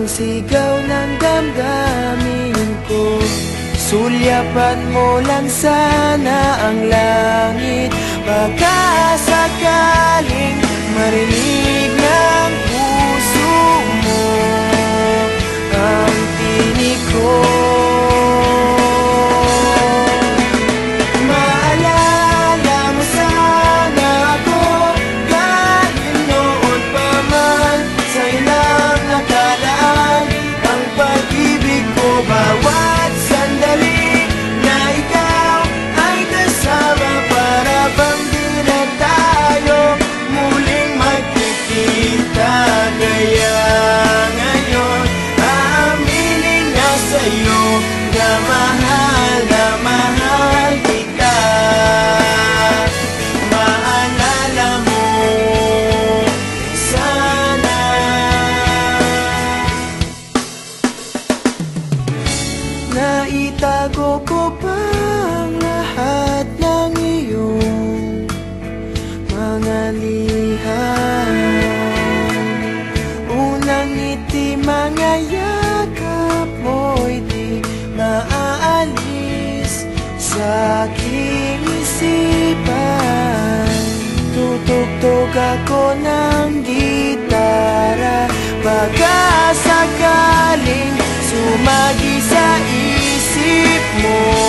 ang sigaw ng damdamin ko. Sulyapan mo lang sana ang langit, baka sakaling marinig ng puso mo ang tinig ko. Maalala mo sana ako kahit noon pa man sa ilang nakalaan. Ang pag-ibig ko bawat sandali na ikaw ay kasama, para bang di na tayo muling magkikita. Kaya ngayon aaminin na sa'yo na mahal kita. Maalala mo sana. Naitago ko pa ang lahat ng iyong mga liham. Unang ngiti, mga yakap mo'y di maaalis sa aking isipan. Tutugtog ako ng gitara, baka sakaling sumagi sa isip mo